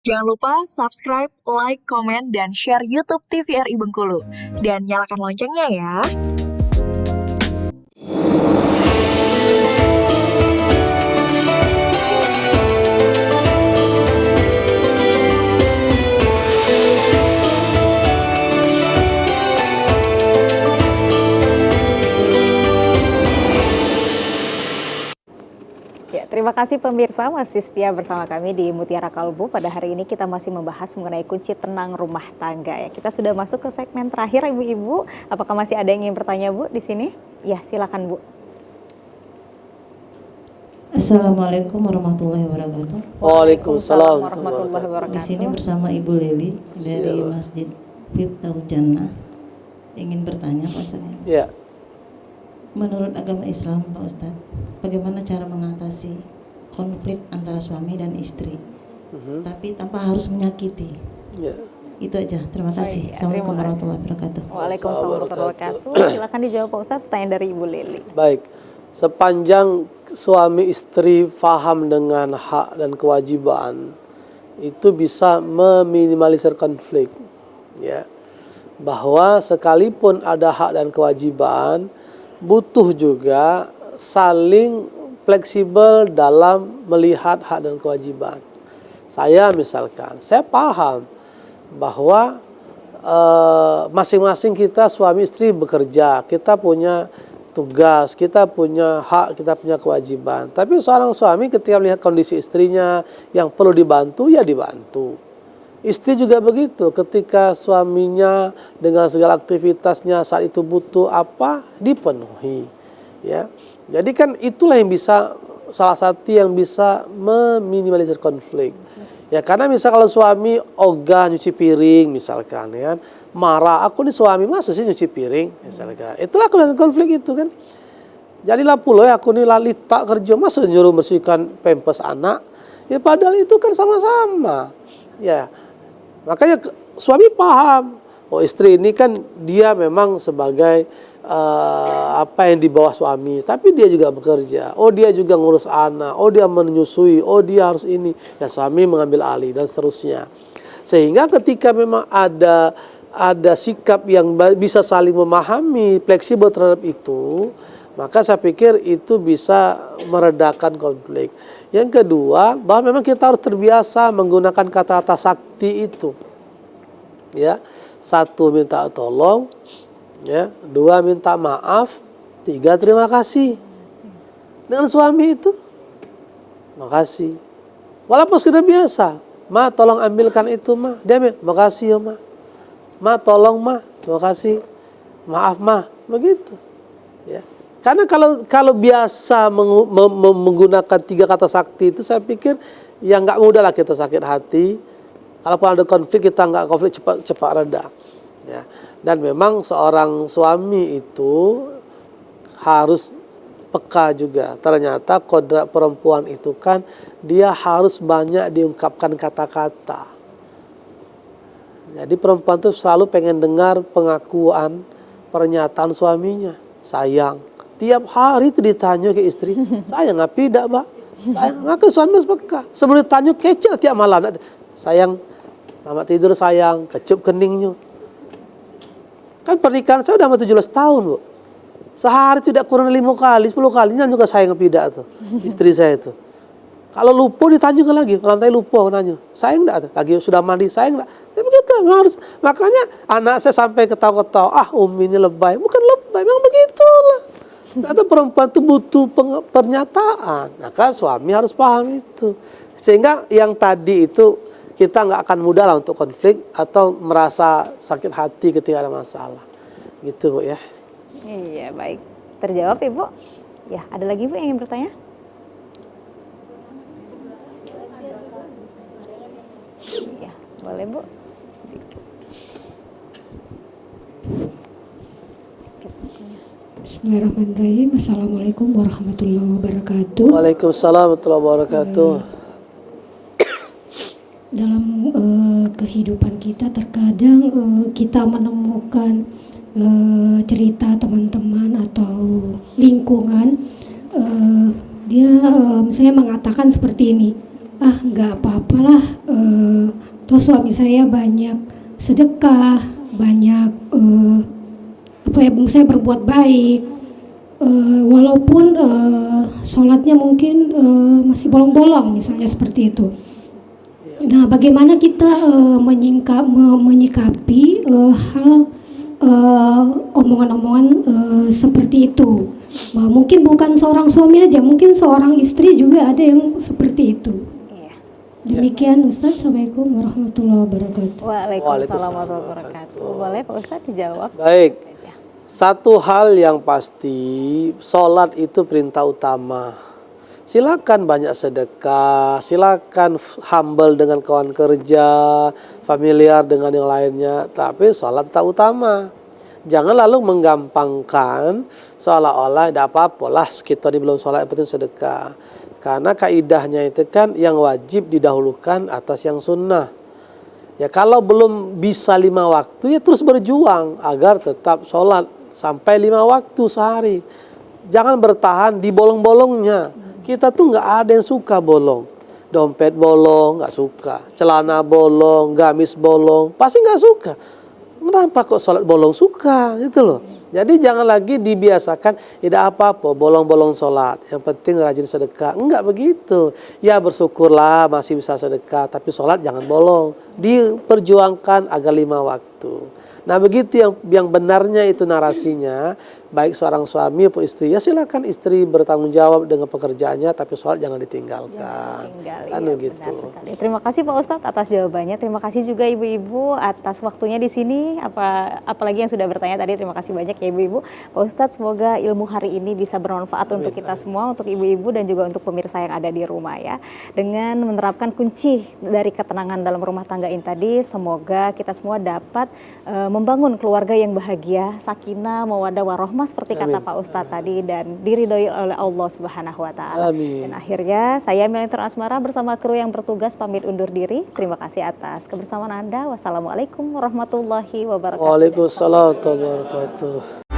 Jangan lupa subscribe, like, komen, dan share YouTube TVRI Bengkulu. Dan nyalakan loncengnya ya. Terima kasih pemirsa masih setia bersama kami di Mutiara Kalbu. Pada hari ini kita masih membahas mengenai kunci tenang rumah tangga ya. Kita sudah masuk ke segmen terakhir ibu-ibu. Apakah masih ada yang ingin bertanya Bu di sini? Ya, silakan Bu. Assalamualaikum warahmatullahi wabarakatuh. Waalaikumsalam warahmatullahi wabarakatuh. Di sini bersama Ibu Leli dari Masjid Firdaus Jannah. Ingin bertanya Pak Ustaz ya. Ya. Menurut agama Islam Pak Ustaz, bagaimana cara mengatasi konflik antara suami dan istri, tapi tanpa harus menyakiti? Ya. Itu aja. Terima kasih. Assalamualaikum warahmatullahi wabarakatuh. Waalaikumsalam warahmatullahi wabarakatuh. Silakan dijawab Pak Ustaz pertanyaan dari Ibu Leli. Baik, sepanjang suami istri faham dengan hak dan kewajiban, itu bisa meminimalisir konflik. Ya, bahwa sekalipun ada hak dan kewajiban, butuh juga saling fleksibel dalam melihat hak dan kewajiban. Saya misalkan, saya paham bahwa masing-masing kita suami istri bekerja, kita punya tugas, kita punya hak, kita punya kewajiban. Tapi seorang suami ketika melihat kondisi istrinya yang perlu dibantu, ya dibantu. Istri juga begitu, ketika suaminya dengan segala aktivitasnya saat itu butuh apa, dipenuhi. Ya, jadi kan itulah yang bisa, salah satu yang bisa meminimalisir konflik. Ya, karena misal kalau suami ogah nyuci piring misalkan, ya, marah, aku nih suami masuk sih nyuci piring misalkan, itulah konflik itu kan. Jadilah pula ya aku nih lalita kerja, masa nyuruh bersihkan pempes anak, ya padahal itu kan sama-sama. Ya, makanya suami paham, oh istri ini kan dia memang sebagai apa yang di bawah suami, tapi dia juga bekerja, oh dia juga ngurus anak, oh dia menyusui, oh dia harus ini, ya suami mengambil alih dan seterusnya. Sehingga ketika memang ada sikap yang bisa saling memahami, fleksibel terhadap itu, maka saya pikir itu bisa meredakan konflik. Yang kedua, bahwa memang kita harus terbiasa menggunakan kata-kata sakti itu. Ya, satu minta tolong, ya, dua minta maaf, tiga terima kasih. Dengan suami itu, makasih. Walaupun sudah biasa, ma tolong ambilkan itu ma, dia ambil, makasih ya ma tolong ma, makasih, maaf ma, begitu. Ya. Karena kalau biasa menggunakan tiga kata sakti itu, saya pikir ya nggak mudah lah kita sakit hati. Kalaupun ada konflik, kita nggak konflik cepat reda. Ya. Dan memang seorang suami itu harus peka juga. Ternyata kodrat perempuan itu kan dia harus banyak diungkapkan kata-kata. Jadi perempuan itu selalu pengen dengar pengakuan, pernyataan suaminya. Sayang. Tiap hari itu ditanya ke istri, sayang apa tidak, Mbak? Sayang, maka suami harus peka. Sebelum ditanya kecil tiap malam, sayang, selamat tidur sayang, kecup keningnya. Kan pernikahan saya udah 17 tahun, Bu. Sehari tidak kurang 5 kali, 10 kali nanya juga sayang apa tidak tuh, istri saya itu. Kalau lupa ditanya lagi, malam tadi lupa nanya, sayang enggak? Lagi sudah mandi, sayang enggak? Ya begitu, harus. Makanya anak saya sampai ketawa-ketawa, Umi ini lebay. Bukan lebay, memang begitulah. Atau perempuan itu butuh pernyataan, maka suami harus paham itu. Sehingga yang tadi itu kita nggak akan mudah lah untuk konflik atau merasa sakit hati ketika ada masalah. Gitu Bu ya. Iya baik, terjawab Ibu. Ya, ada lagi Bu yang ingin bertanya? Ya, boleh Bu. Bismillahirrahmanirrahim. Assalamualaikum warahmatullahi wabarakatuh. Waalaikumsalam warahmatullahi wabarakatuh. Dalam kehidupan kita terkadang kita menemukan cerita teman-teman atau lingkungan dia misalnya mengatakan seperti ini, nggak apa-apalah, toh suami saya banyak sedekah, banyak saya berbuat baik, walaupun sholatnya mungkin masih bolong-bolong misalnya seperti itu. Nah, bagaimana kita menyikapi hal omongan-omongan seperti itu? Mungkin bukan seorang suami aja, mungkin seorang istri juga ada yang seperti itu. Iya. Demikian Ustaz. Assalamualaikum warahmatullahi wabarakatuh. Waalaikumsalam warahmatullahi wabarakatuh. Boleh Pak Ustadz dijawab? Baik. Satu hal yang pasti, sholat itu perintah utama. Silakan banyak sedekah, silakan humble dengan kawan kerja, familiar dengan yang lainnya, tapi sholat tak utama. Jangan lalu menggampangkan seolah-olah tidak apa-apa lah kita di belum sholat, yang penting sedekah. Karena kaidahnya itu kan yang wajib didahulukan atas yang sunnah. Ya kalau belum bisa 5 waktu ya terus berjuang agar tetap sholat sampai 5 waktu sehari. Jangan bertahan di bolong-bolongnya. Kita tuh nggak ada yang suka bolong. Dompet bolong nggak suka, celana bolong, gamis bolong pasti nggak suka. Kenapa kok sholat bolong suka gitu loh. Jadi jangan lagi dibiasakan tidak apa-apa bolong-bolong sholat, yang penting rajin sedekah. Enggak begitu. Ya bersyukurlah masih bisa sedekah, tapi sholat jangan bolong. Diperjuangkan agar 5 waktu. Nah begitu yang benarnya itu narasinya. Baik seorang suami maupun istri, ya silakan istri bertanggung jawab dengan pekerjaannya, tapi sholat jangan ditinggalkan. Kan begitu. Terima kasih Pak Ustadz atas jawabannya. Terima kasih juga ibu-ibu atas waktunya di sini. Apalagi yang sudah bertanya tadi, terima kasih banyak ya ibu-ibu. Pak Ustadz, semoga ilmu hari ini bisa bermanfaat untuk kita semua, untuk ibu-ibu dan juga untuk pemirsa yang ada di rumah ya. Dengan menerapkan kunci dari ketenangan dalam rumah tangga ini tadi, semoga kita semua dapat membangun keluarga yang bahagia, sakinah, mawaddah warahmah seperti kata Pak Ustadz tadi, dan diridhoi oleh Allah Subhanahu wa taala. Dan akhirnya saya Melintar Asmara bersama kru yang bertugas pamit undur diri. Terima kasih atas kebersamaan Anda. Wassalamualaikum warahmatullahi wabarakatuh. Waalaikumsalam warahmatullahi wabarakatuh.